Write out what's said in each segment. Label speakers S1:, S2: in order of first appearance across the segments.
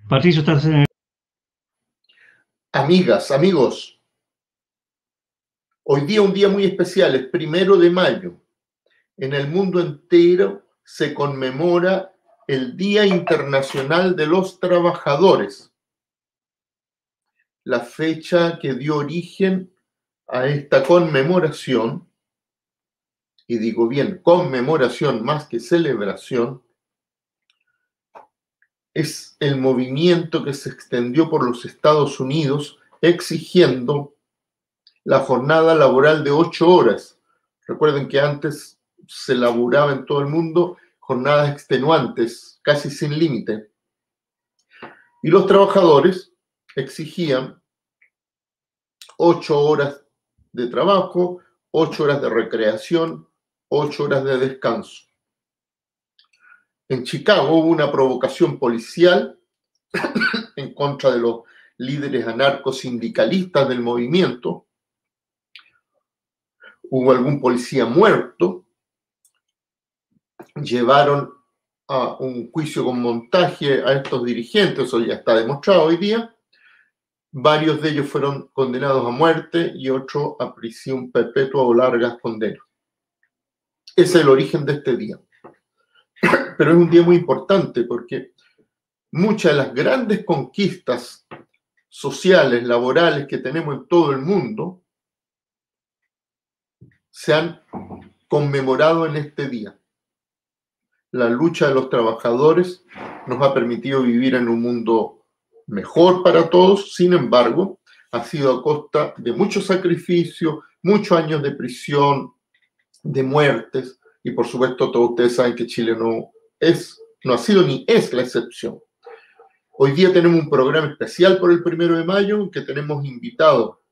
S1: Patricio, estás en el...
S2: Amigas, amigos, hoy día un día muy especial, es 1 de mayo. En el mundo entero se conmemora el Día Internacional de los Trabajadores, la fecha que dio origen a esta conmemoración, y digo bien, conmemoración más que celebración, es el movimiento que se extendió por los Estados Unidos exigiendo la jornada laboral de 8 horas. Recuerden que antes se laburaba en todo el mundo jornadas extenuantes, casi sin límite. Y los trabajadores exigían 8 horas de trabajo, 8 horas de recreación, 8 horas de descanso. En Chicago hubo una provocación policial en contra de los líderes anarcosindicalistas del movimiento. Hubo algún policía muerto. Llevaron a un juicio con montaje a estos dirigentes, eso ya está demostrado hoy día. Varios de ellos fueron condenados a muerte y otros a prisión perpetua o largas condenas. Ese es el origen de este día. Pero es un día muy importante porque muchas de las grandes conquistas sociales, laborales que tenemos en todo el mundo se han conmemorado en este día. La lucha de los trabajadores nos ha permitido vivir en un mundo mejor para todos, sin embargo, ha sido a costa de mucho sacrificio, muchos años de prisión, de muertes, y por supuesto todos ustedes saben que Chile no ha sido ni es la excepción. Hoy día tenemos un programa especial por el 1 de mayo, en que tenemos invitado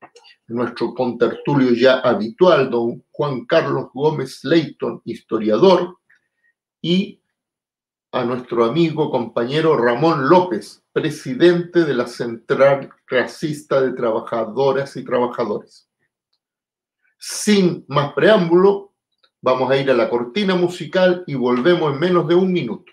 S2: a nuestro contertulio ya habitual, don Juan Carlos Gómez Leighton, historiador, y a nuestro amigo, compañero Ramón López, presidente de la Central Clasista de Trabajadoras y Trabajadores. Sin más preámbulo, vamos a ir a la cortina musical y volvemos en menos de un minuto.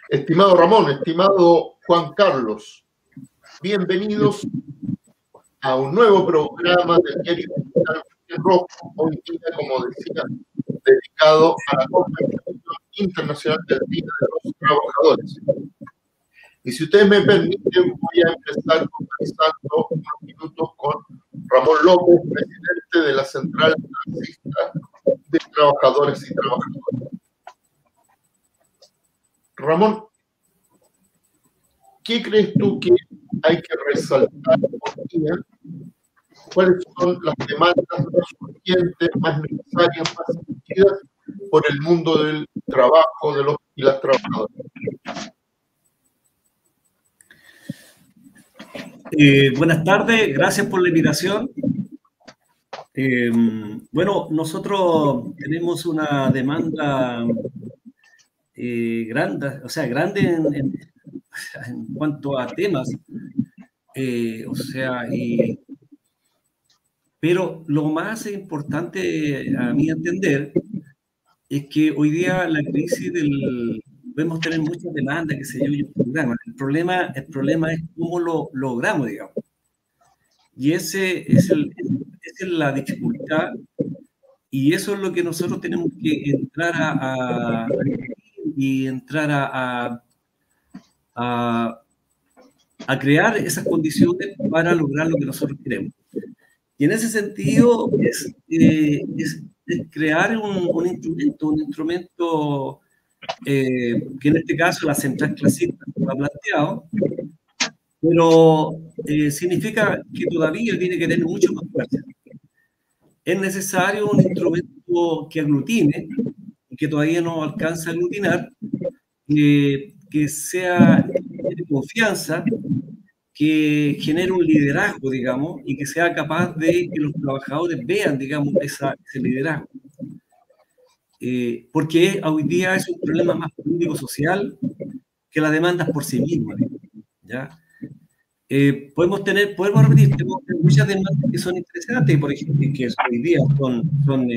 S2: Estimado Ramón, estimado Juan Carlos, bienvenidos a un nuevo programa del diario digital Rojo, hoy día, como decía, dedicado a la conmemoración internacional del Día de los Trabajadores. Y si ustedes me permiten, voy a empezar conversando unos minutos con Ramón López, presidente de la Central Clasista de Trabajadores y Trabajadoras. Ramón, ¿qué crees tú que hay que resaltar hoy día? ¿Cuáles son las demandas más urgentes, más necesarias, más exigidas por el mundo del trabajo de los y las trabajadoras?
S3: Buenas tardes, gracias por la invitación. Bueno, nosotros tenemos una demanda grande en cuanto a temas, pero lo más importante a mi entender es que hoy día la crisis podemos tener muchas demandas, qué sé yo, y programas. El problema es cómo lo logramos, digamos. Y esa es la dificultad, y eso es lo que nosotros tenemos que entrar a a crear esas condiciones para lograr lo que nosotros queremos. Y en ese sentido es crear un instrumento que en este caso la central clasista lo ha planteado, pero significa que todavía tiene que tener mucho más fuerza. Es necesario un instrumento que aglutine, y que todavía no alcanza a aglutinar, que sea de confianza, que genere un liderazgo, digamos, y que sea capaz de que los trabajadores vean, digamos, ese liderazgo. Porque hoy día es un problema más político-social que las demandas por sí mismas, ¿ya? Podemos repetir, tenemos muchas demandas que son interesantes, por ejemplo, que hoy día son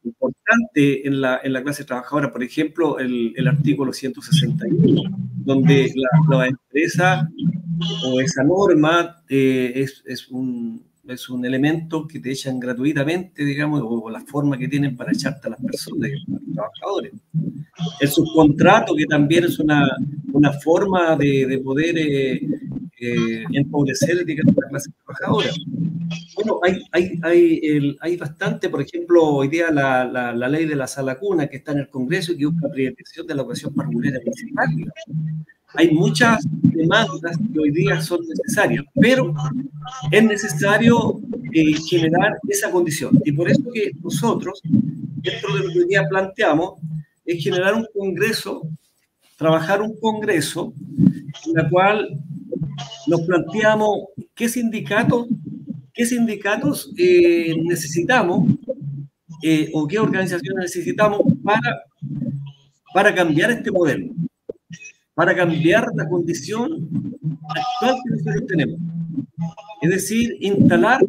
S3: importantes en la clase trabajadora. Por ejemplo, el artículo 161, donde la empresa o esa norma es un elemento que te echan gratuitamente, digamos, o la forma que tienen para echarte a las personas, a los trabajadores. El subcontrato, que también es una forma de poder empobrecer, digamos, la clase trabajadora. Bueno, hay bastante, por ejemplo, hoy día la ley de la sala cuna que está en el Congreso y que busca la privatización de la educación parvulera municipal. Hay muchas demandas que hoy día son necesarias, pero es necesario generar esa condición. Y por eso que nosotros, dentro de lo que hoy día planteamos, es generar un congreso, trabajar un congreso, en la cual nos planteamos qué sindicatos necesitamos o qué organizaciones necesitamos para cambiar este modelo, para cambiar la condición actual que nosotros tenemos. Es decir, instalar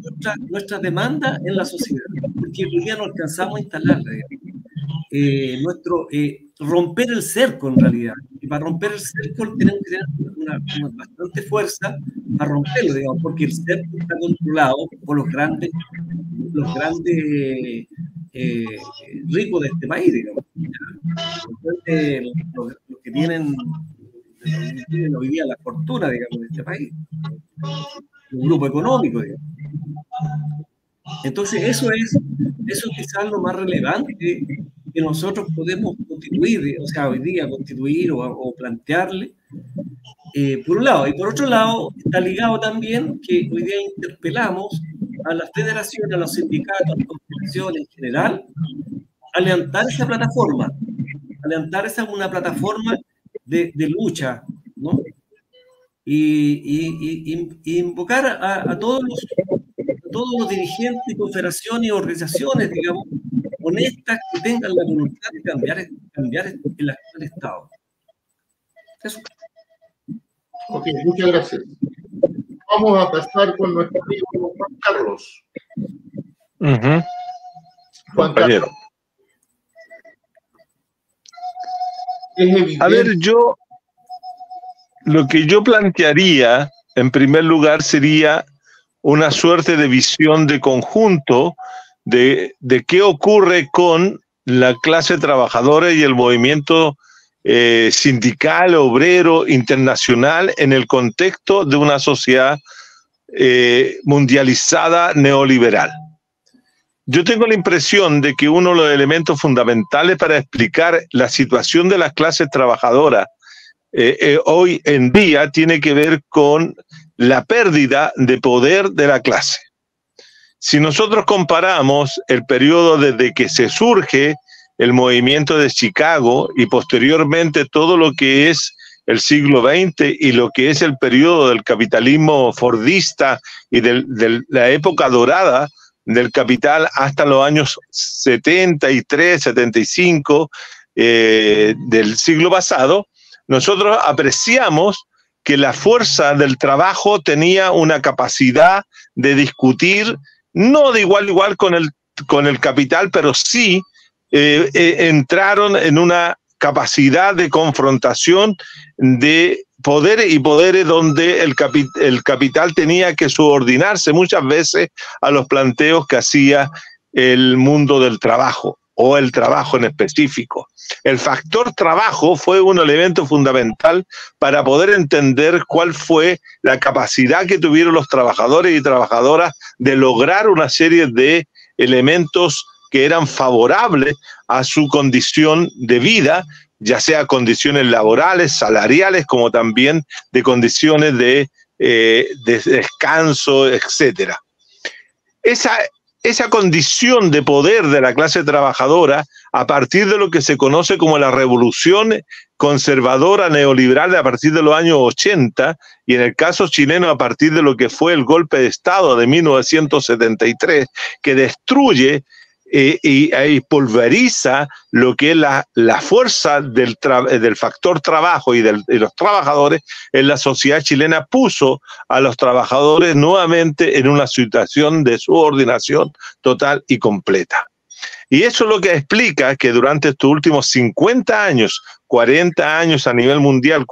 S3: nuestras demandas en la sociedad, porque hoy día no alcanzamos a instalarla. Romper el cerco, en realidad. Y para romper el cerco tenemos que tener una bastante fuerza para romperlo, digamos, porque el cerco está controlado por los grandes ricos de este país, digamos. Los que tienen hoy día la fortuna, digamos, de este país. Un grupo económico, digamos. Entonces, eso es quizás lo más relevante que nosotros podemos constituir, o sea, hoy día constituir o plantearle, por un lado. Y por otro lado, está ligado también que hoy día interpelamos a las federaciones, a los sindicatos, a las confederaciones en general, a levantar esa plataforma, una plataforma de lucha, ¿no? Y invocar a todos los dirigentes, confederaciones y organizaciones, digamos, honestas, que tengan la voluntad de cambiar el actual Estado. Eso.
S2: Ok, muchas gracias. Vamos a pasar con nuestro amigo Juan Carlos. Juan Carlos. Es evidente.
S1: A ver, lo que yo plantearía, en primer lugar, sería una suerte de visión de conjunto de qué ocurre con la clase trabajadora y el movimiento sindical, obrero, internacional, en el contexto de una sociedad mundializada neoliberal. Yo tengo la impresión de que uno de los elementos fundamentales para explicar la situación de las clases trabajadoras hoy en día tiene que ver con la pérdida de poder de la clase. Si nosotros comparamos el periodo desde que se surge el movimiento de Chicago y posteriormente todo lo que es el siglo XX y lo que es el periodo del capitalismo fordista y de la época dorada del capital hasta los años 73, 75 del siglo pasado, nosotros apreciamos que la fuerza del trabajo tenía una capacidad de discutir, no de igual a igual con el capital, pero sí entraron en una capacidad de confrontación de poderes y poderes donde el capital tenía que subordinarse muchas veces a los planteos que hacía el mundo del trabajo. o el trabajo en específico. El factor trabajo fue un elemento fundamental para poder entender cuál fue la capacidad que tuvieron los trabajadores y trabajadoras de lograr una serie de elementos que eran favorables a su condición de vida, ya sea condiciones laborales, salariales, como también de condiciones de descanso, etcétera. Esa condición de poder de la clase trabajadora, a partir de lo que se conoce como la revolución conservadora neoliberal a partir de los años 80, y en el caso chileno a partir de lo que fue el golpe de Estado de 1973, que destruye y pulveriza lo que es la fuerza del factor trabajo y de los trabajadores en la sociedad chilena, puso a los trabajadores nuevamente en una situación de subordinación total y completa. Y eso es lo que explica que durante estos últimos 50 años, 40 años a nivel mundial,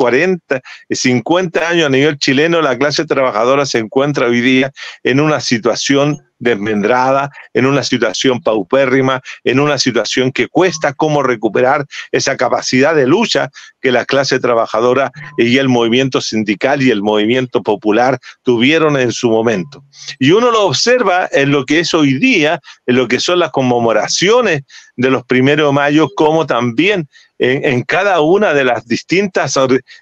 S1: 50 años a nivel chileno, la clase trabajadora se encuentra hoy día en una situación desmembrada, en una situación paupérrima, en una situación que cuesta cómo recuperar esa capacidad de lucha que la clase trabajadora y el movimiento sindical y el movimiento popular tuvieron en su momento. Y uno lo observa en lo que es hoy día, en lo que son las conmemoraciones de los 1 de mayo, como también en cada una de las distintas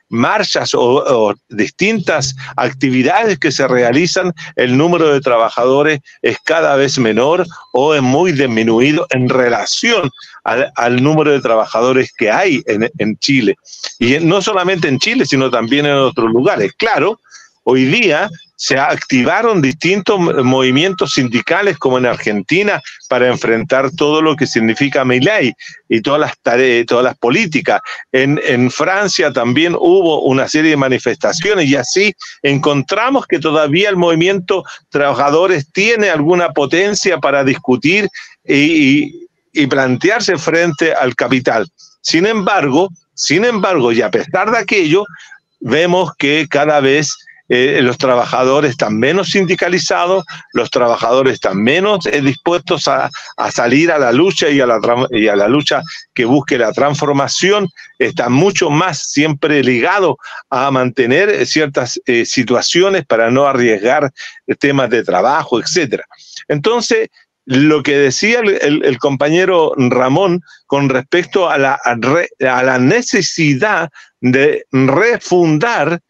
S1: marchas o distintas actividades que se realizan, el número de trabajadores es cada vez menor o es muy disminuido en relación al número de trabajadores que hay en Chile. Y no solamente en Chile, sino también en otros lugares. Claro, hoy día se activaron distintos movimientos sindicales, como en Argentina, para enfrentar todo lo que significa Milei y todas las tareas, todas las políticas. En Francia también hubo una serie de manifestaciones, y así encontramos que todavía el movimiento trabajadores tiene alguna potencia para discutir y plantearse frente al capital. Sin embargo, y a pesar de aquello, vemos que cada vez los trabajadores están menos sindicalizados, los trabajadores están menos dispuestos a salir a la lucha y a la lucha que busque la transformación, están mucho más siempre ligados a mantener ciertas situaciones para no arriesgar temas de trabajo, etcétera. Entonces, lo que decía el compañero Ramón con respecto a la necesidad de refundar,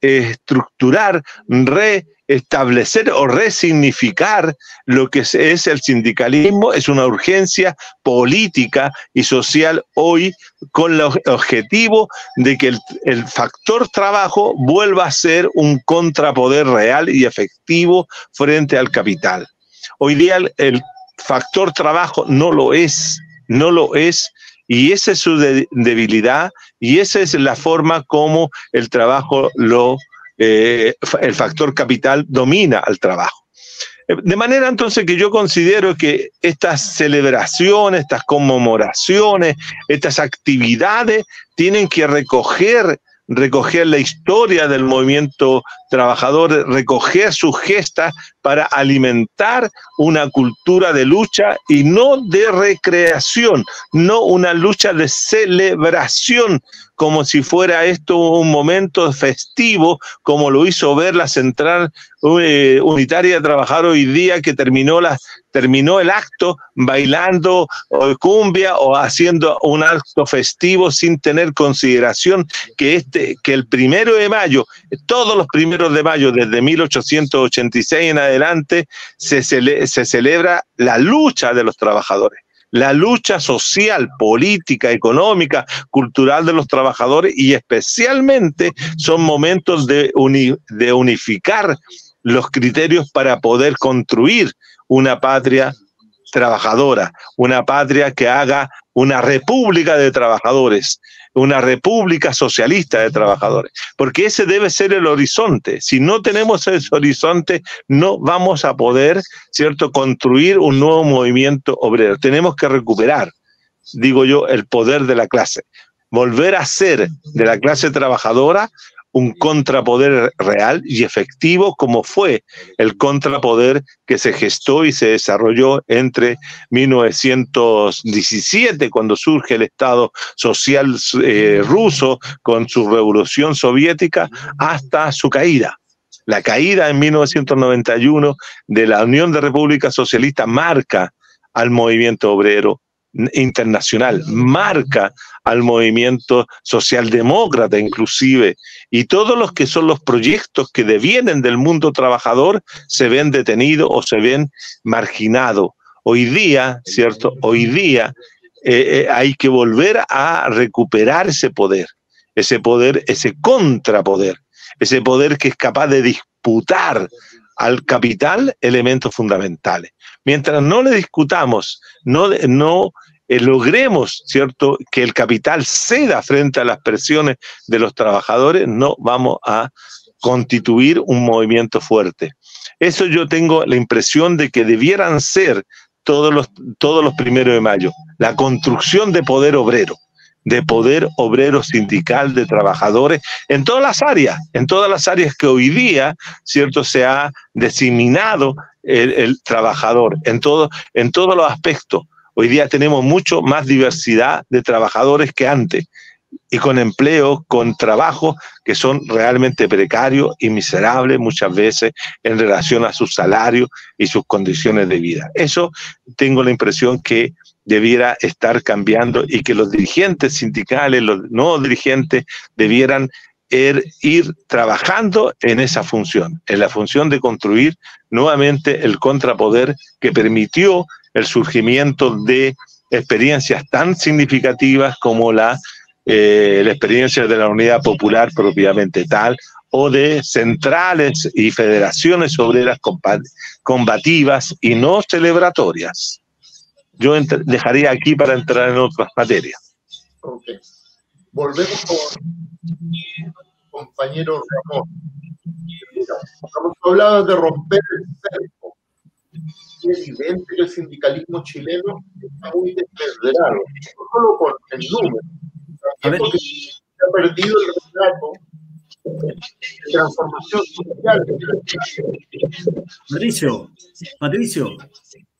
S1: reestructurar, reestablecer o resignificar lo que es el sindicalismo, es una urgencia política y social hoy, con el objetivo de que el factor trabajo vuelva a ser un contrapoder real y efectivo frente al capital. Hoy día el factor trabajo no lo es, y esa es su debilidad, y esa es la forma como el trabajo, el factor capital domina al trabajo. De manera entonces que yo considero que estas celebraciones, estas conmemoraciones, estas actividades tienen que recoger la historia del movimiento trabajador, recoger sus gestas para alimentar una cultura de lucha y no de recreación, no una lucha de celebración, como si fuera esto un momento festivo, como lo hizo ver la Central Unitaria de Trabajadores hoy día, que terminó el acto bailando cumbia o haciendo un acto festivo sin tener consideración que el 1 de mayo, todos los 1 de mayo desde 1886 en adelante, se celebra la lucha de los trabajadores, la lucha social, política, económica, cultural de los trabajadores, y especialmente son momentos de unificar los criterios para poder construir una patria trabajadora, una patria que haga una república de trabajadores, una república socialista de trabajadores, porque ese debe ser el horizonte. Si no tenemos ese horizonte, no vamos a poder, ¿cierto?, construir un nuevo movimiento obrero. Tenemos que recuperar, digo yo, el poder de la clase, volver a ser de la clase trabajadora un contrapoder real y efectivo, como fue el contrapoder que se gestó y se desarrolló entre 1917, cuando surge el Estado Social ruso con su revolución soviética, hasta su caída. La caída en 1991 de la Unión de Repúblicas Socialistas marca al movimiento obrero internacional, marca al movimiento socialdemócrata inclusive, y todos los que son los proyectos que devienen del mundo trabajador se ven detenidos o se ven marginados. Hoy día, ¿cierto? Hoy día hay que volver a recuperar ese poder, ese contrapoder, ese poder que es capaz de disputar al capital elementos fundamentales. Mientras no le discutamos, no logremos, ¿cierto?, que el capital ceda frente a las presiones de los trabajadores, no vamos a constituir un movimiento fuerte. Eso yo tengo la impresión de que debieran ser todos los 1 de mayo, la construcción de poder obrero sindical, de trabajadores, en todas las áreas que hoy día, ¿cierto?, se ha diseminado el trabajador, en todos los aspectos. Hoy día tenemos mucho más diversidad de trabajadores que antes, y con empleo, con trabajos que son realmente precarios y miserables muchas veces en relación a sus salarios y sus condiciones de vida. Eso tengo la impresión que debiera estar cambiando, y que los dirigentes sindicales, los nuevos dirigentes, debieran ir trabajando en esa función, en la función de construir nuevamente el contrapoder que permitió el surgimiento de experiencias tan significativas como la experiencia de la Unidad Popular propiamente tal, o de centrales y federaciones obreras combativas y no celebratorias. Yo dejaría aquí para entrar en otras materias.
S2: Ok. Volvemos con compañero Ramón. Hemos hablado de romper el cerco. Es evidente que el sindicalismo chileno está muy desmedrado, no solo con el número, también porque se ha perdido el retrato de transformación social.
S3: Patricio,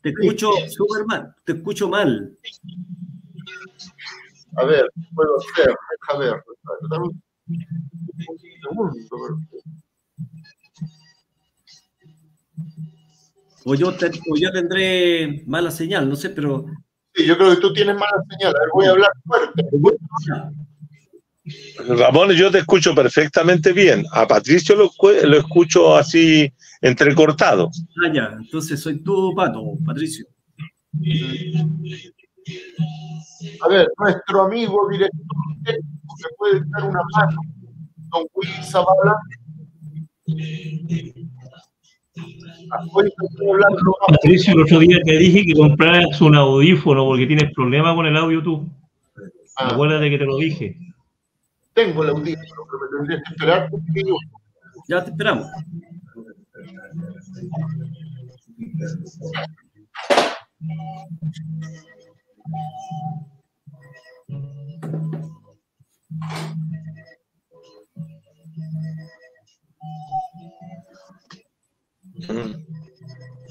S3: te escucho súper mal, te escucho mal.
S2: A ver, puedo hacer, deja ver. Dame un segundo.
S3: O yo tendré mala señal, no sé, pero...
S2: Sí, yo creo que tú tienes mala señal. A ver, voy a hablar fuerte.
S1: Ramón, yo te escucho perfectamente bien. A Patricio lo escucho así entrecortado.
S3: Ah, ya, entonces soy tu pato, Patricio.
S2: A ver, nuestro amigo director técnico que puede dar una mano, don Willy Zavala.
S4: Patricio, el otro día te dije que compraras un audífono porque tienes problemas con el audio tú. Acuérdate que te lo dije.
S2: Tengo el audífono, pero me tendrías que esperar un minuto.
S3: Ya te esperamos.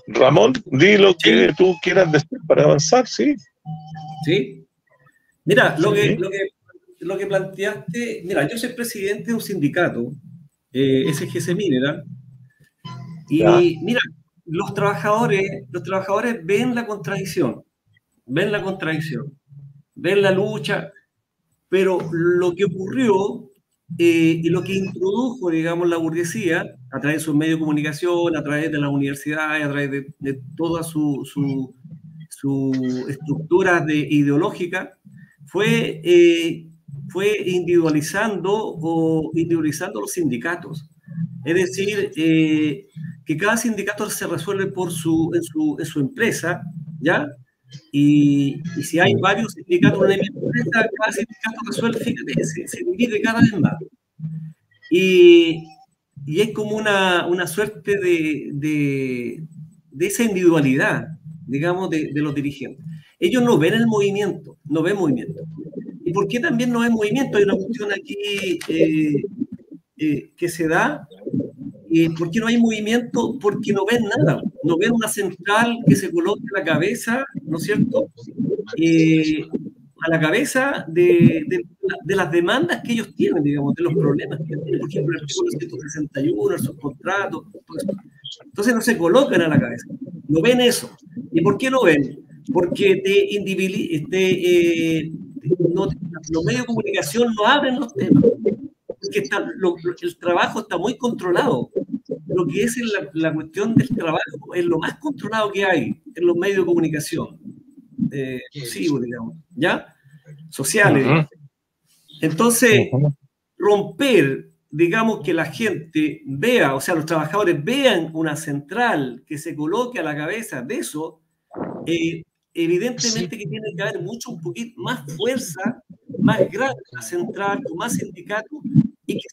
S1: Ramón, di lo que tú quieras decir para avanzar, ¿sí?
S3: Sí. Mira, lo que planteaste, mira, yo soy presidente de un sindicato, SGC Mineral, y mira, los trabajadores ven la contradicción, ven la lucha, pero lo que ocurrió y lo que introdujo, digamos, la burguesía a través de sus medios de comunicación, a través de las universidades, a través de toda su estructura ideológica, fue individualizando los sindicatos. Es decir, que cada sindicato se resuelve en su empresa, ¿ya? Y si hay varios sindicatos en una empresa, cada sindicato resuelve, fíjate, se divide cada vez más. Y es como una suerte de esa individualidad, digamos, de los dirigentes. Ellos no ven el movimiento, ¿Y por qué también no ven movimiento? Hay una cuestión aquí que se da. ¿Por qué no hay movimiento? Porque no ven nada, no ven una central que se coloque a la cabeza, ¿no es cierto? A la cabeza de las demandas que ellos tienen, digamos, de los problemas que tienen, por ejemplo, el artículo 161, el subcontrato. Entonces no se colocan a la cabeza, no ven eso. ¿Y por qué no ven? Porque los medios de comunicación no abren los temas. Porque el trabajo está muy controlado. Lo que es la cuestión del trabajo es lo más controlado que hay en los medios de comunicación, digamos, ¿ya? Sociales.
S1: Uh-huh.
S3: Entonces, romper, digamos, que la gente vea, o sea, los trabajadores vean una central que se coloque a la cabeza de eso, evidentemente que tiene que haber un poquito más fuerza, más grande la central, con más sindicatos, y que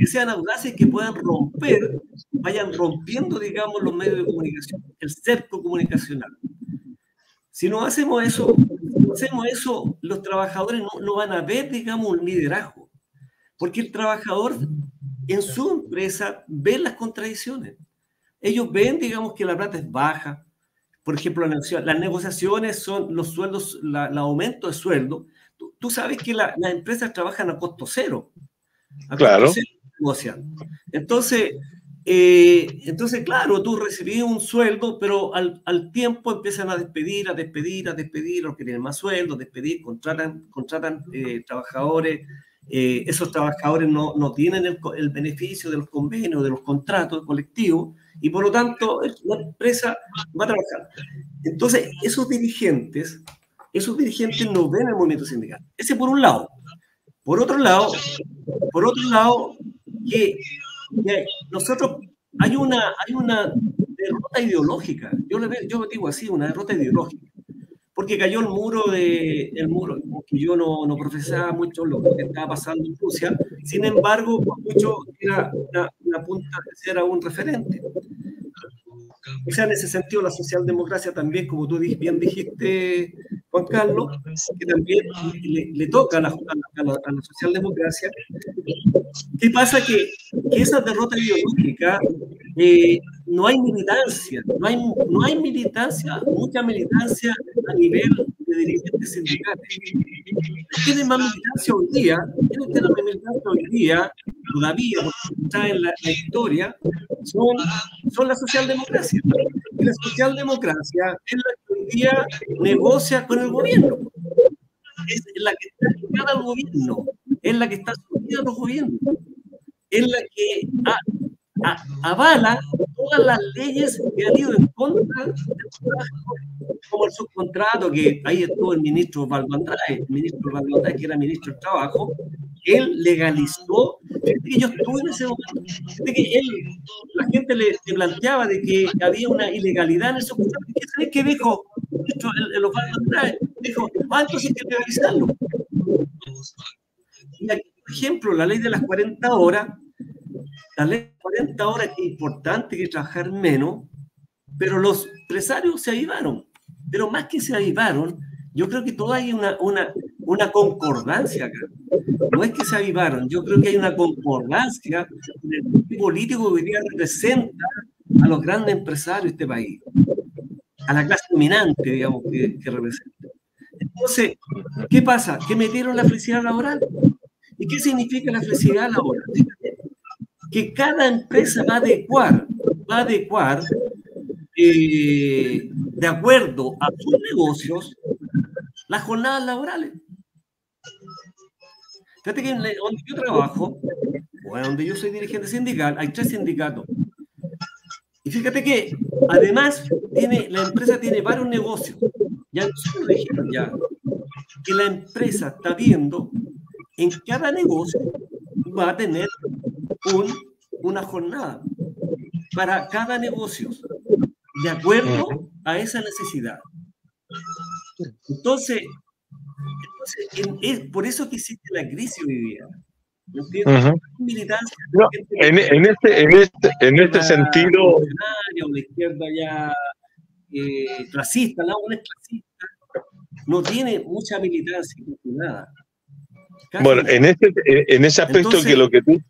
S3: sean audaces, que puedan romper, vayan rompiendo, digamos, los medios de comunicación, el cerco comunicacional. Si no hacemos eso, los trabajadores no van a ver, digamos, un liderazgo, porque el trabajador en su empresa ve las contradicciones. Ellos ven, digamos, que la plata es baja. Por ejemplo, las negociaciones son los sueldos, el aumento de sueldo. Tú sabes que las empresas trabajan a costo cero.
S1: Claro.
S3: Negocian. Entonces, claro, tú recibís un sueldo, pero al tiempo empiezan a despedir a los que tienen más sueldo, contratan trabajadores. Esos trabajadores no tienen el beneficio de los convenios, de los contratos colectivos, y por lo tanto la empresa va a trabajar. Entonces, esos dirigentes no ven el movimiento sindical. Ese por un lado. Por otro lado, que nosotros hay una derrota ideológica. Yo digo así, una derrota ideológica. Porque cayó el muro, que yo no profesaba mucho lo que estaba pasando en Rusia. Sin embargo, mucho era una punta, era un referente. O sea, en ese sentido, la socialdemocracia también, como tú bien dijiste, Juan Carlos, que también le toca a la socialdemocracia. ¿Qué pasa? Que esa derrota ideológica, no hay militancia, no hay militancia, mucha militancia a nivel de dirigentes sindicales. Tienen más militancia hoy día, todavía, porque está en la historia, son la socialdemocracia. Y la socialdemocracia es la que hoy día negocia con el gobierno. Es la que está ligada al gobierno, es la que está asociada a los gobiernos, es la que avala todas las leyes que han ido en contra del trabajo, como el subcontrato, que ahí estuvo el ministro Osvaldo Andrade, que era ministro del Trabajo. Él legalizó, que yo estuve en ese momento, la gente le planteaba de que había una ilegalidad en el subcontrato. ¿Sabes qué dijo el Osvaldo Andrade? Dijo, entonces hay que legalizarlo. Y aquí, por ejemplo, la ley de las 40 horas, es importante que trabajar menos, pero los empresarios se avivaron. Pero más que se avivaron, yo creo que todavía hay una concordancia acá. No es que se avivaron, yo creo que hay una concordancia del político que hoy día representa a los grandes empresarios de este país, a la clase dominante, digamos, que representa. Entonces, ¿qué pasa? Que metieron la flexibilidad laboral. ¿Y qué significa la flexibilidad laboral? Que cada empresa va a adecuar de acuerdo a sus negocios las jornadas laborales. Fíjate que donde yo trabajo, o donde yo soy dirigente sindical, hay 3 sindicatos. Y fíjate que además la empresa tiene varios negocios. Ya nosotros dijeron ya que la empresa está viendo en cada negocio va a tener una jornada para cada negocio, de acuerdo a esa necesidad. Entonces es por eso que existe la crisis hoy día. ¿No entiendes? Militancia,
S1: no, en este sentido,
S3: la izquierda ya clasista, la una es clasista, no tiene mucha militancia, nada.
S1: Bueno, en ese aspecto. Entonces, que lo que tú...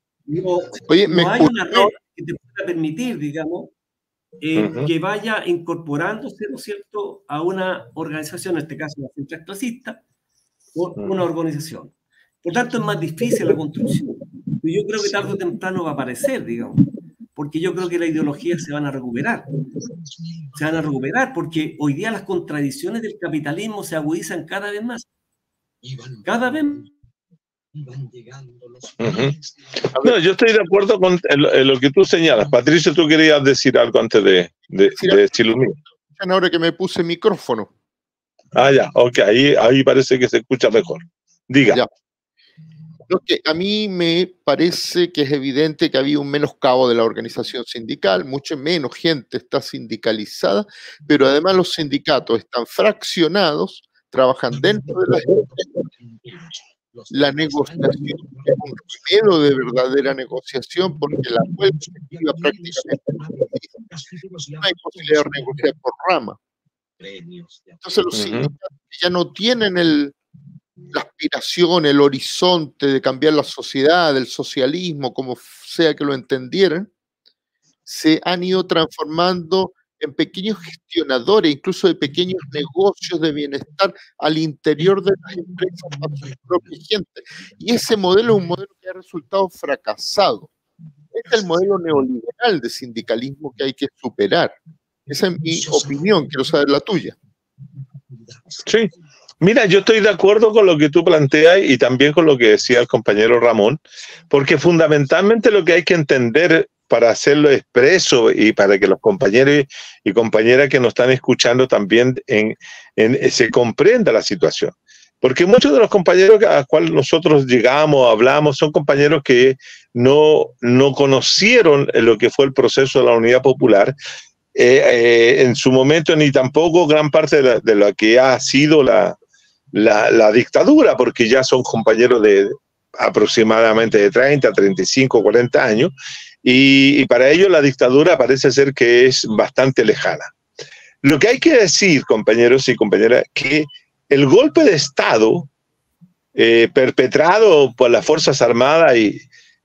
S3: Oye, no hay una red que te pueda permitir, digamos, que vaya incorporándose, ¿no es cierto?, a una organización, en este caso la central clasista, o una organización. Por tanto, es más difícil la construcción. Yo creo que tarde o temprano va a aparecer, digamos, porque yo creo que las ideologías se van a recuperar. Se van a recuperar porque hoy día las contradicciones del capitalismo se agudizan cada vez más. Cada vez más.
S1: No, yo estoy de acuerdo con lo que tú señalas. Patricio, tú querías decir algo antes de Chilumí.
S2: Ahora que me puse micrófono.
S1: Ah, ya, ok, ahí parece que se escucha mejor. Diga.
S2: Ya. Lo que a mí me parece que es evidente que había un menoscabo de la organización sindical, mucho menos gente está sindicalizada, pero además los sindicatos están fraccionados, trabajan dentro de las empresas. La negociación es un primero de verdadera negociación porque la huelga efectiva prácticamente no hay posibilidad de negociar por rama. Entonces los sindicatos ya no tienen la aspiración, el horizonte de cambiar la sociedad, el socialismo, como sea que lo entendieran, se han ido transformando en pequeños gestionadores, incluso de pequeños negocios de bienestar al interior de las empresas para su propia gente. Y ese modelo es un modelo que ha resultado fracasado. Este es el modelo neoliberal de sindicalismo que hay que superar. Esa es mi opinión, quiero saber la tuya.
S1: Sí. Mira, yo estoy de acuerdo con lo que tú planteas y también con lo que decía el compañero Ramón, porque fundamentalmente lo que hay que entender para hacerlo expreso y para que los compañeros y compañeras que nos están escuchando también se comprenda la situación. Porque muchos de los compañeros a los cuales nosotros llegamos, hablamos, son compañeros que no conocieron lo que fue el proceso de la Unidad Popular en su momento, ni tampoco gran parte de lo que ha sido la dictadura, porque ya son compañeros de aproximadamente de 30, 35, 40 años, y para ellos la dictadura parece ser que es bastante lejana. Lo que hay que decir, compañeros y compañeras, que el golpe de Estado perpetrado por las Fuerzas Armadas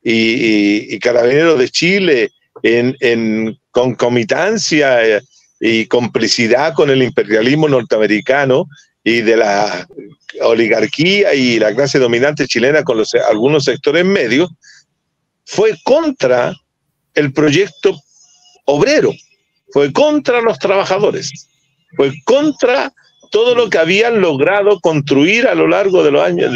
S1: y Carabineros de Chile en concomitancia y complicidad con el imperialismo norteamericano y de la oligarquía y la clase dominante chilena con algunos sectores medios, fue contra el proyecto obrero, fue contra los trabajadores, fue contra todo lo que habían logrado construir a lo largo de los años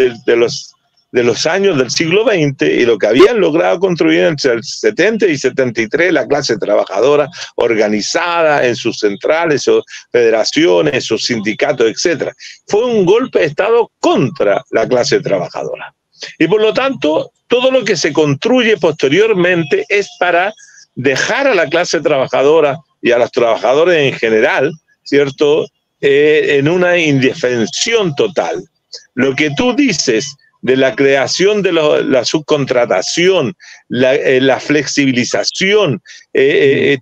S1: de los años del siglo XX y lo que habían logrado construir entre el 70 y 73 la clase trabajadora organizada en sus centrales, sus federaciones, sus sindicatos, etc. Fue un golpe de Estado contra la clase trabajadora. Y por lo tanto, todo lo que se construye posteriormente es para dejar a la clase trabajadora y a los trabajadores en general, ¿cierto?, en una indefensión total. Lo que tú dices de la creación de la subcontratación, la flexibilización,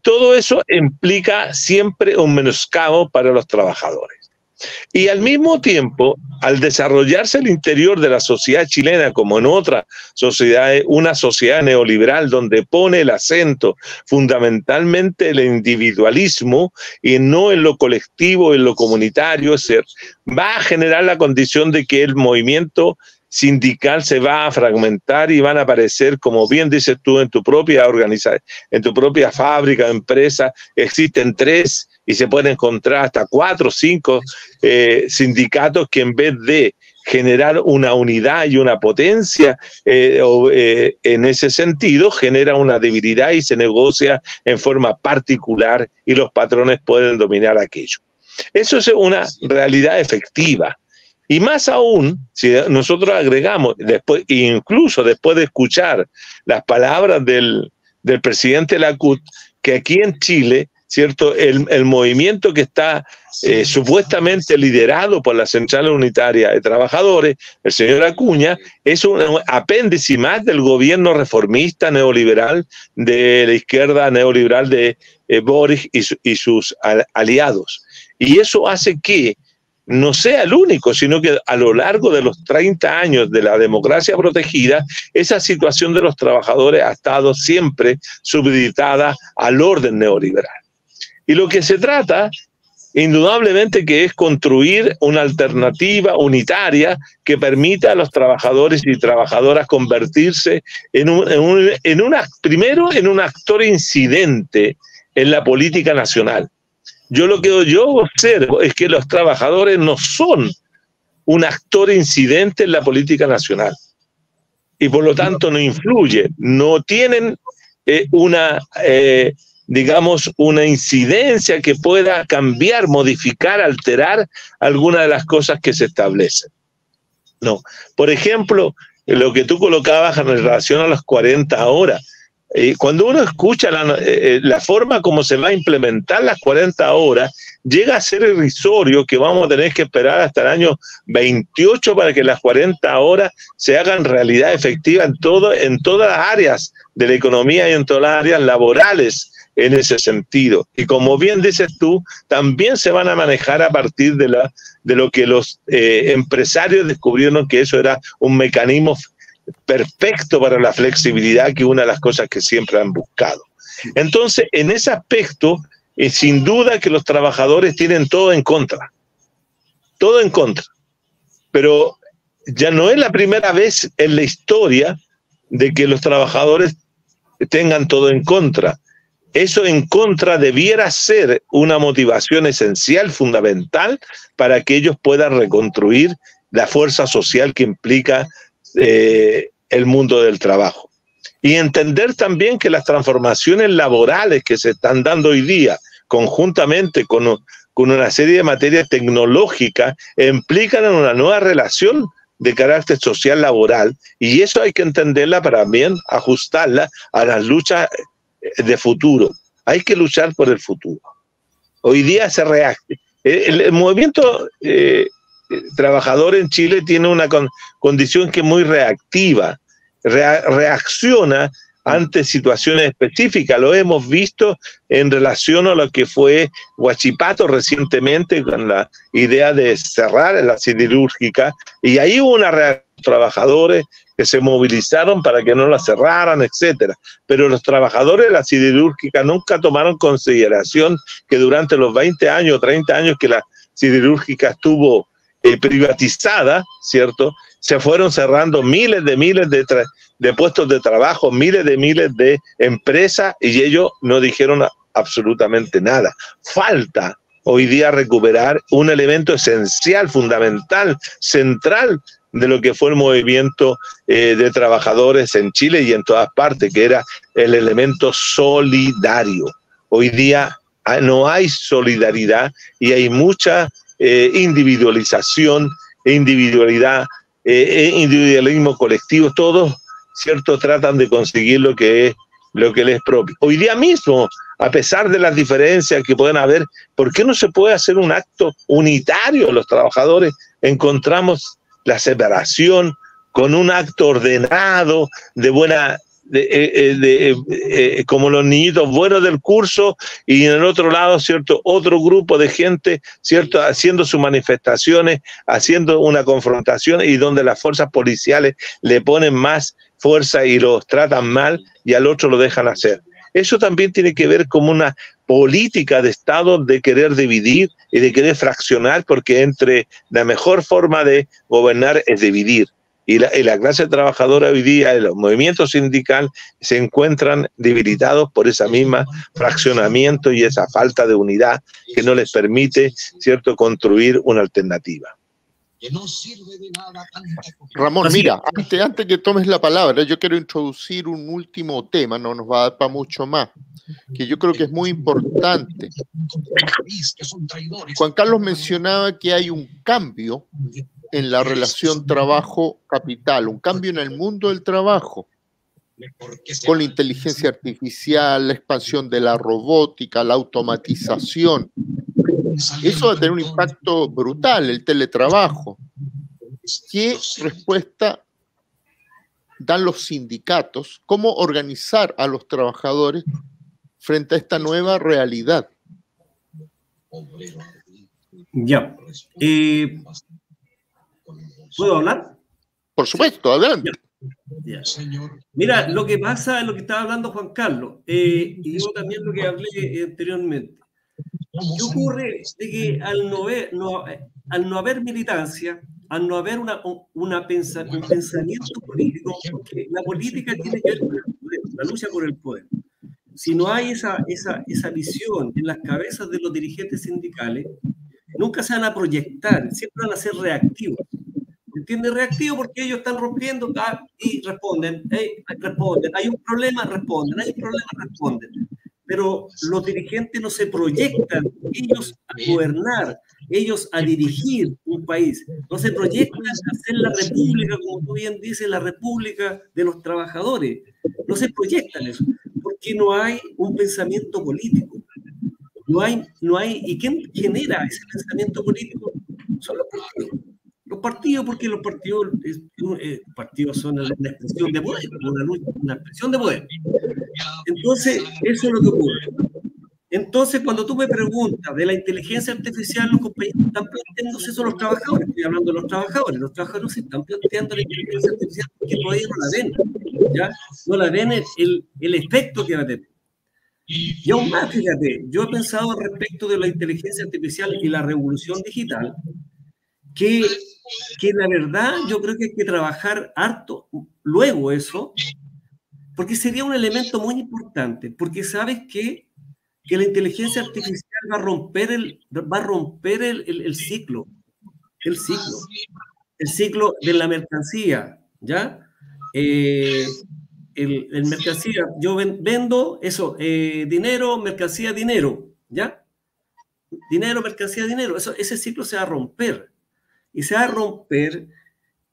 S1: todo eso implica siempre un menoscabo para los trabajadores. Y al mismo tiempo, al desarrollarse el interior de la sociedad chilena, como en otras sociedades, una sociedad neoliberal donde pone el acento fundamentalmente el individualismo y no en lo colectivo, en lo comunitario, va a generar la condición de que el movimiento sindical se va a fragmentar y van a aparecer, como bien dices tú, en tu propia organización, en tu propia fábrica, empresa, existen 3 y se pueden encontrar hasta 4 o 5 sindicatos que en vez de generar una unidad y una potencia en ese sentido, genera una debilidad y se negocia en forma particular y los patrones pueden dominar aquello. Eso es una realidad efectiva. Y más aún, si nosotros agregamos, después, incluso después de escuchar las palabras del presidente de la CUT, que aquí en Chile, ¿cierto?, el movimiento que está supuestamente liderado por la Central Unitaria de Trabajadores, el señor Acuña, es un apéndice más del gobierno reformista neoliberal de la izquierda neoliberal de Boric y sus aliados. Y eso hace que no sea el único, sino que a lo largo de los 30 años de la democracia protegida, esa situación de los trabajadores ha estado siempre supeditada al orden neoliberal. Y lo que se trata, indudablemente, que es construir una alternativa unitaria que permita a los trabajadores y trabajadoras convertirse primero en un actor incidente en la política nacional. Lo que yo observo es que los trabajadores no son un actor incidente en la política nacional y por lo tanto no influyen, no tienen digamos, una incidencia que pueda cambiar, modificar, alterar alguna de las cosas que se establecen. No. Por ejemplo, lo que tú colocabas en relación a las 40 horas, cuando uno escucha la forma como se va a implementar las 40 horas, llega a ser irrisorio que vamos a tener que esperar hasta el año 28 para que las 40 horas se hagan realidad efectiva en todas las áreas de la economía y en todas las áreas laborales en ese sentido. Y como bien dices tú, también se van a manejar a partir de lo que los empresarios descubrieron que eso era un mecanismo perfecto para la flexibilidad, que es una de las cosas que siempre han buscado. Entonces, en ese aspecto, sin duda que los trabajadores tienen todo en contra, pero ya no es la primera vez en la historia de que los trabajadores tengan todo en contra. Eso en contra debiera ser una motivación esencial, fundamental, para que ellos puedan reconstruir la fuerza social que implica el mundo del trabajo. Y entender también que las transformaciones laborales que se están dando hoy día, conjuntamente con una serie de materias tecnológicas, implican una nueva relación de carácter social laboral, y eso hay que entenderla para también ajustarla a las luchas de futuro. Hay que luchar por el futuro. Hoy día el movimiento trabajador en Chile tiene una condición que es muy reactiva, reacciona ante situaciones específicas. Lo hemos visto en relación a lo que fue Huachipato recientemente, con la idea de cerrar la siderúrgica, y ahí hubo una reacción de trabajadores que se movilizaron para que no la cerraran, etcétera. Pero los trabajadores de la siderúrgica nunca tomaron consideración que durante los 20 años, 30 años que la siderúrgica estuvo privatizada, ¿cierto? Se fueron cerrando miles de puestos de trabajo, miles de empresas, y ellos no dijeron absolutamente nada. Falta hoy día recuperar un elemento esencial, fundamental, central de lo que fue el movimiento de trabajadores en Chile y en todas partes, que era el elemento solidario. Hoy día no hay solidaridad y hay mucha individualización, individualismo colectivo. Todos, ¿cierto?, tratan de conseguir lo que les es propio. Hoy día mismo, a pesar de las diferencias que pueden haber, ¿por qué no se puede hacer un acto unitario? Los trabajadores encontramos la separación con un acto ordenado, como los niñitos buenos del curso, y en el otro lado, ¿cierto?, otro grupo de gente, ¿cierto?, haciendo sus manifestaciones, haciendo una confrontación, y donde las fuerzas policiales le ponen más fuerza y los tratan mal, y al otro lo dejan hacer. Eso también tiene que ver con una política de Estado de querer dividir y de querer fraccionar, porque la mejor forma de gobernar es dividir. Y la clase trabajadora hoy día, los movimientos sindicales, se encuentran debilitados por esa misma fraccionamiento y esa falta de unidad que no les permite, ¿cierto?, construir una alternativa.
S2: Ramón, mira, antes que tomes la palabra, yo quiero introducir un último tema, no nos va a dar para mucho más, que yo creo que es muy importante. Juan Carlos mencionaba que hay un cambio en la relación trabajo-capital, un cambio en el mundo del trabajo, con la inteligencia artificial, la expansión de la robótica, la automatización. Eso va a tener un impacto brutal, el teletrabajo. ¿Qué respuesta dan los sindicatos? ¿Cómo organizar a los trabajadores frente a esta nueva realidad?
S3: Ya. ¿Puedo hablar?
S2: Por supuesto, adelante.
S3: Ya. Mira, lo que pasa es lo que estaba hablando Juan Carlos, y yo también lo que hablé anteriormente. ¿Qué ocurre? De que al no haber militancia, al no haber un pensamiento político, porque la política tiene que ver con el poder, la lucha por el poder. Si no hay esa visión en las cabezas de los dirigentes sindicales, nunca se van a proyectar, siempre van a ser reactivos. ¿Entiendes? Reactivo porque ellos están rompiendo y responden, responden. Hay un problema, responden. Hay un problema, responden. Pero los dirigentes no se proyectan ellos a gobernar, ellos a dirigir un país. No se proyectan a hacer la república, como tú bien dices, la república de los trabajadores. No se proyectan eso, porque no hay un pensamiento político. No hay, ¿y quién genera ese pensamiento político? Son los partidos. Los partidos, porque los partidos son una expresión de poder, una expresión de poder. Entonces, eso es lo que ocurre. Entonces, cuando tú me preguntas de la inteligencia artificial, los compañeros están planteándose eso los trabajadores. Estoy hablando de los trabajadores se están planteando la inteligencia artificial porque todavía no la ven, ¿ya? No la ven el efecto que va a tener. Y aún más, fíjate, yo he pensado respecto de la inteligencia artificial y la revolución digital, que la verdad yo creo que hay que trabajar harto luego eso, porque sería un elemento muy importante, porque sabes que la inteligencia artificial va a romper el ciclo de la mercancía, ¿ya? El mercancía, yo vendo eso, dinero, mercancía, dinero, ¿ya? Dinero, mercancía, dinero, ese ciclo se va a romper. Y se va a romper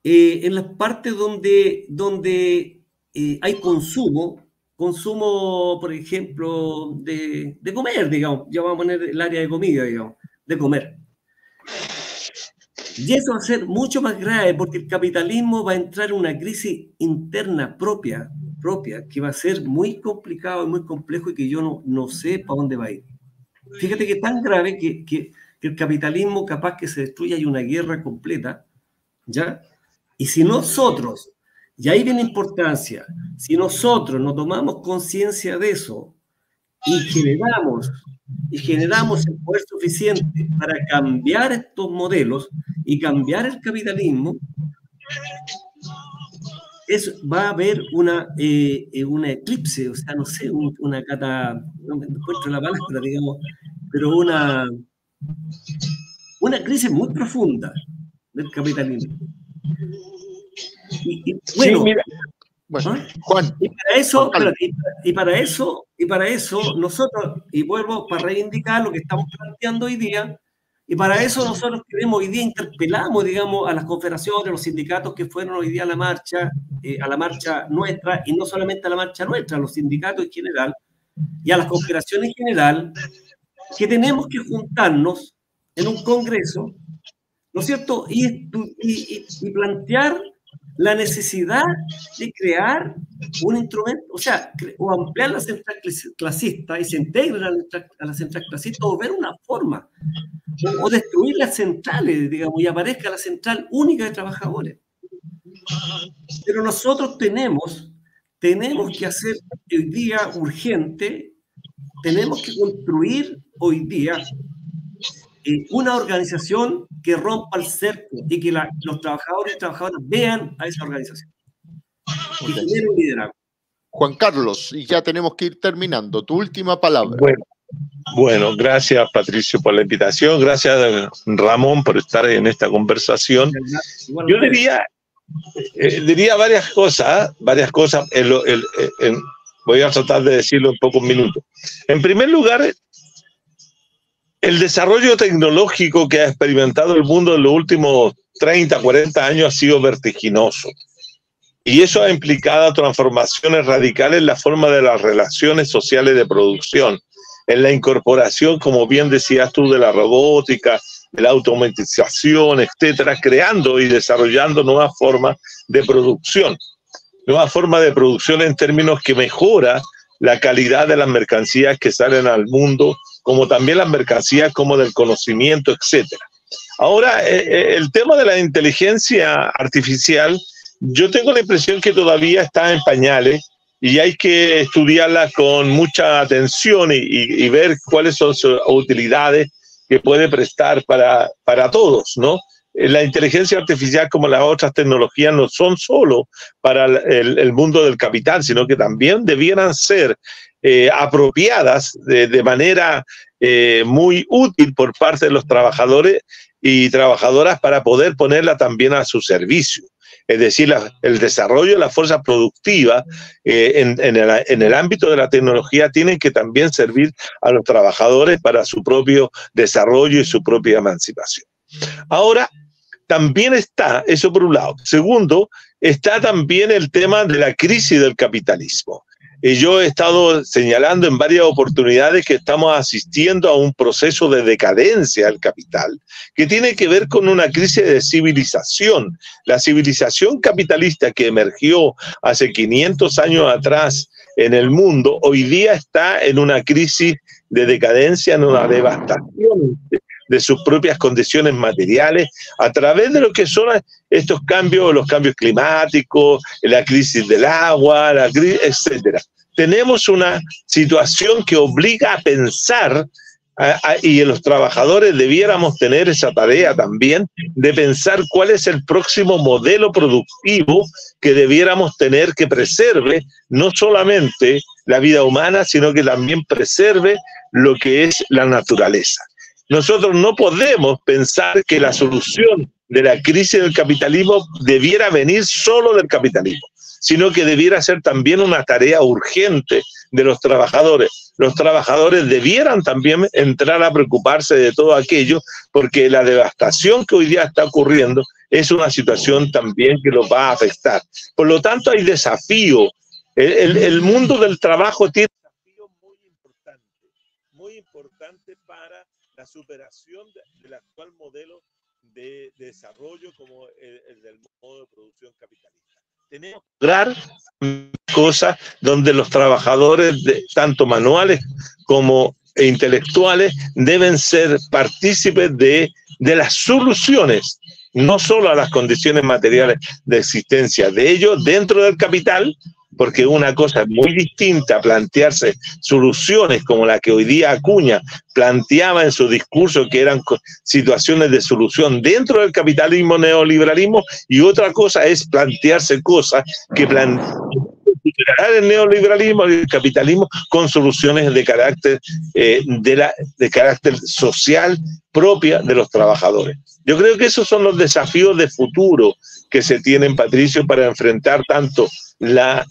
S3: en las partes donde hay consumo, por ejemplo, de comer, digamos. Ya vamos a poner el área de comida, digamos, de comer. Y eso va a ser mucho más grave porque el capitalismo va a entrar en una crisis interna propia, que va a ser muy complicado y muy complejo y que yo no sé para dónde va a ir. Fíjate que es tan grave que el capitalismo capaz que se destruya y una guerra completa, ¿ya? Y si nosotros, y ahí viene importancia, si nosotros no tomamos conciencia de eso y generamos el poder suficiente para cambiar estos modelos y cambiar el capitalismo, va a haber una eclipse, o sea, no sé, no me encuentro la palabra, digamos, pero una crisis muy profunda del capitalismo. Y bueno,
S2: sí, mira. Bueno, ¿ah? Juan.
S3: Y para eso nosotros, y vuelvo para reivindicar lo que estamos planteando hoy día, y para eso nosotros queremos hoy día, interpelamos, digamos, a las confederaciones, los sindicatos que fueron hoy día a la marcha nuestra, y no solamente a la marcha nuestra, a los sindicatos en general, y a las confederaciones en general, que tenemos que juntarnos en un congreso, ¿no es cierto? Y plantear la necesidad de crear un instrumento, o ampliar la central clasista y se integre a la central clasista, o ver una forma, o destruir las centrales, digamos, y aparezca la central única de trabajadores. Pero nosotros tenemos que hacer hoy día urgente, tenemos que construir hoy día una organización que rompa el cerco y que los trabajadores y trabajadoras vean a esa organización. Y genere un liderazgo.
S2: Juan Carlos, y ya tenemos que ir terminando. Tu última palabra.
S1: Bueno, gracias Patricio por la invitación, gracias Ramón por estar en esta conversación. Yo diría varias cosas, voy a tratar de decirlo en pocos minutos. En primer lugar, el desarrollo tecnológico que ha experimentado el mundo en los últimos 30, 40 años ha sido vertiginoso. Y eso ha implicado transformaciones radicales en la forma de las relaciones sociales de producción, en la incorporación, como bien decías tú, de la robótica, de la automatización, etcétera, creando y desarrollando nuevas formas de producción. Nuevas formas de producción en términos que mejora la calidad de las mercancías que salen al mundo como también las mercancías, como del conocimiento, etcétera. Ahora, el tema de la inteligencia artificial, yo tengo la impresión que todavía está en pañales y hay que estudiarla con mucha atención y ver cuáles son sus utilidades que puede prestar para todos, ¿no? La inteligencia artificial, como las otras tecnologías, no son solo para el mundo del capital, sino que también debieran ser apropiadas de manera muy útil por parte de los trabajadores y trabajadoras para poder ponerla también a su servicio. Es decir, el desarrollo de las fuerzas productivas en el ámbito de la tecnología tienen que también servir a los trabajadores para su propio desarrollo y su propia emancipación. Ahora, también está, eso por un lado. Segundo, está también el tema de la crisis del capitalismo. Yo he estado señalando en varias oportunidades que estamos asistiendo a un proceso de decadencia del capital que tiene que ver con una crisis de civilización. La civilización capitalista que emergió hace 500 años atrás en el mundo, hoy día está en una crisis de decadencia, en una devastación de sus propias condiciones materiales a través de lo que son estos cambios, los cambios climáticos, la crisis del agua, etcétera. Tenemos una situación que obliga a pensar, y los trabajadores debiéramos tener esa tarea también, de pensar cuál es el próximo modelo productivo que debiéramos tener que preserve no solamente la vida humana, sino que también preserve lo que es la naturaleza. Nosotros no podemos pensar que la solución de la crisis del capitalismo debiera venir solo del capitalismo, sino que debiera ser también una tarea urgente de los trabajadores. Los trabajadores debieran también entrar a preocuparse de todo aquello, porque la devastación que hoy día está ocurriendo es una situación también que los va a afectar. Por lo tanto, hay desafíos. El mundo del trabajo tiene desafíos muy importantes para la superación del actual modelo de desarrollo como el del modo de producción capitalista. Tenemos que lograr cosas donde los trabajadores, tanto manuales como intelectuales, deben ser partícipes de las soluciones, no solo a las condiciones materiales de existencia de ellos dentro del capital, porque una cosa es muy distinta a plantearse soluciones como la que hoy día Acuña planteaba en su discurso, que eran situaciones de solución dentro del capitalismo neoliberalismo, y otra cosa es plantearse cosas que superar el neoliberalismo y el capitalismo con soluciones de carácter, de carácter social propia de los trabajadores. Yo creo que esos son los desafíos de futuro que se tienen, Patricio, para enfrentar tanto la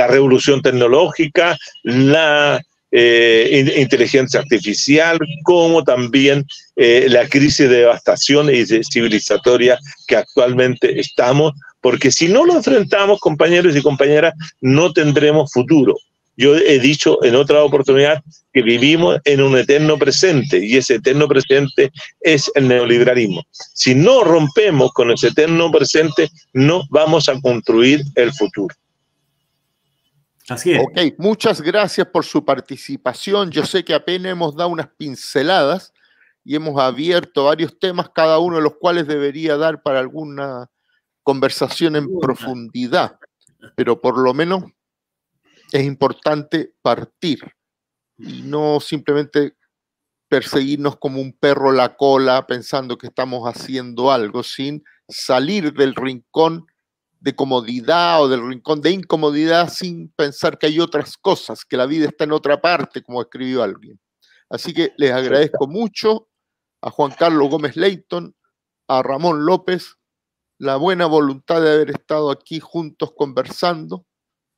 S1: revolución tecnológica, la inteligencia artificial, como también la crisis de devastación y civilizatoria que actualmente estamos, porque si no lo enfrentamos, compañeros y compañeras, no tendremos futuro. Yo he dicho en otra oportunidad que vivimos en un eterno presente, y ese eterno presente es el neoliberalismo. Si no rompemos con ese eterno presente, no vamos a construir el futuro.
S3: Así es.
S2: Ok, muchas gracias por su participación. Yo sé que apenas hemos dado unas pinceladas y hemos abierto varios temas, cada uno de los cuales debería dar para alguna conversación en profundidad, pero por lo menos es importante partir y no simplemente perseguirnos como un perro la cola pensando que estamos haciendo algo, sin salir del rincón de comodidad o del rincón de incomodidad sin pensar que hay otras cosas, que la vida está en otra parte, como escribió alguien. Así que les agradezco mucho a Juan Carlos Gómez Leighton, a Ramón López, la buena voluntad de haber estado aquí juntos conversando,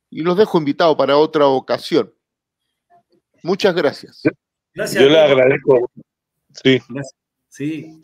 S2: y los dejo invitados para otra ocasión. Muchas gracias.
S3: Gracias.
S1: Yo le agradezco. Sí.
S3: Gracias. Sí.